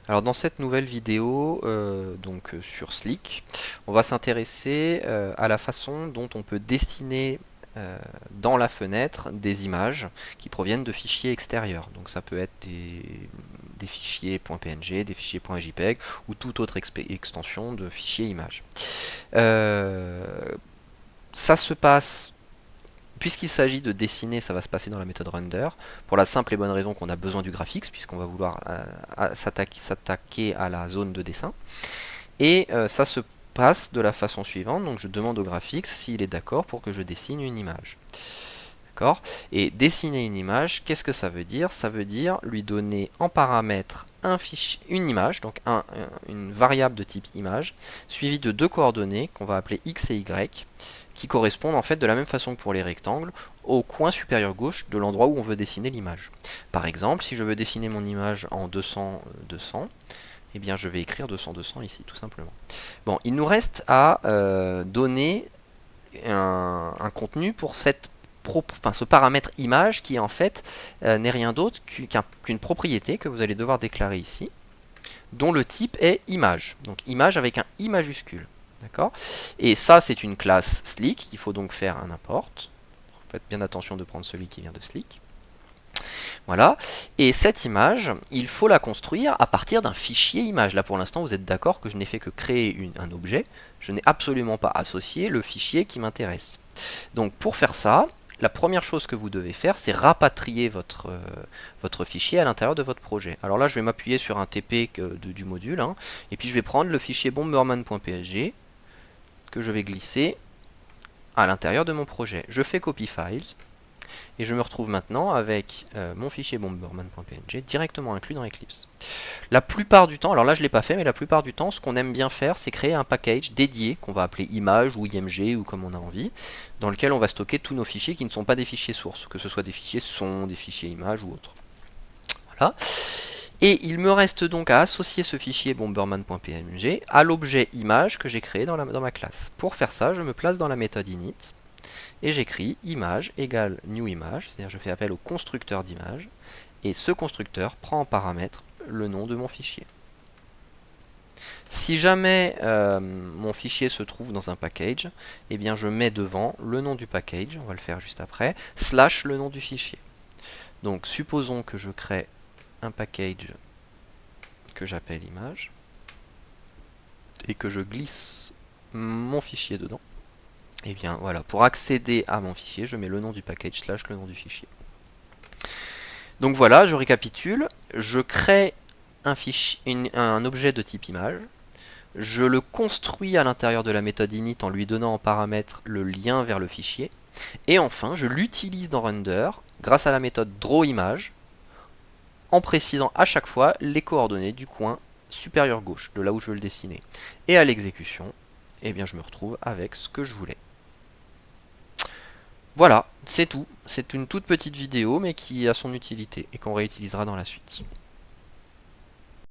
Alors dans cette nouvelle vidéo, sur Slick, on va s'intéresser à la façon dont on peut dessiner dans la fenêtre des images qui proviennent de fichiers extérieurs. Donc ça peut être des fichiers .png, des fichiers .jpeg ou toute autre extension de fichiers images. Euh, Ça se passe. Puisqu'il s'agit de dessiner, ça va se passer dans la méthode render, pour la simple et bonne raison qu'on a besoin du graphics, puisqu'on va vouloir s'attaquer à la zone de dessin. Et ça se passe de la façon suivante, donc je demande au graphics s'il est d'accord pour que je dessine une image. D'accord? Et dessiner une image, qu'est-ce que ça veut dire? Ça veut dire lui donner en paramètre une image, donc une variable de type image, suivie de deux coordonnées qu'on va appeler x et y, qui correspondent en fait de la même façon que pour les rectangles au coin supérieur gauche de l'endroit où on veut dessiner l'image. Par exemple, si je veux dessiner mon image en 200-200, eh bien je vais écrire 200-200 ici, tout simplement. Bon, il nous reste à donner un contenu pour ce paramètre image qui en fait n'est rien d'autre qu'une propriété que vous allez devoir déclarer ici, dont le type est image. Donc image avec un i majuscule. D'accord? Et ça, c'est une classe Slick qu'il faut donc faire un import. Faites bien attention de prendre celui qui vient de Slick. Voilà. Et cette image, il faut la construire à partir d'un fichier image. Là, pour l'instant, vous êtes d'accord que je n'ai fait que créer un objet. Je n'ai absolument pas associé le fichier qui m'intéresse. Donc, pour faire ça, la première chose que vous devez faire, c'est rapatrier votre fichier à l'intérieur de votre projet. Alors là, je vais m'appuyer sur un TP du module, hein, et puis je vais prendre le fichier bomberman.psg que je vais glisser à l'intérieur de mon projet. Je fais copy files, et je me retrouve maintenant avec mon fichier bomberman.png directement inclus dans Eclipse. La plupart du temps, alors là je ne l'ai pas fait, mais la plupart du temps, ce qu'on aime bien faire, c'est créer un package dédié, qu'on va appeler image ou img ou comme on a envie, dans lequel on va stocker tous nos fichiers qui ne sont pas des fichiers sources, que ce soit des fichiers son, des fichiers images ou autres. Voilà. Et il me reste donc à associer ce fichier bomberman.png à l'objet image que j'ai créé dans ma classe. Pour faire ça, je me place dans la méthode init, et j'écris image égale new image, c'est-à-dire je fais appel au constructeur d'image, et ce constructeur prend en paramètre le nom de mon fichier. Si jamais mon fichier se trouve dans un package, eh bien je mets devant le nom du package, on va le faire juste après, slash le nom du fichier. Donc supposons que je crée un package que j'appelle image, et que je glisse mon fichier dedans. Et bien voilà, pour accéder à mon fichier, je mets le nom du package slash le nom du fichier. Donc voilà, je récapitule, je crée un objet de type image, je le construis à l'intérieur de la méthode init en lui donnant en paramètre le lien vers le fichier, et enfin je l'utilise dans render grâce à la méthode drawImage en précisant à chaque fois les coordonnées du coin supérieur gauche, de là où je veux le dessiner. Et à l'exécution, eh bien je me retrouve avec ce que je voulais. Voilà, c'est tout. C'est une toute petite vidéo, mais qui a son utilité et qu'on réutilisera dans la suite.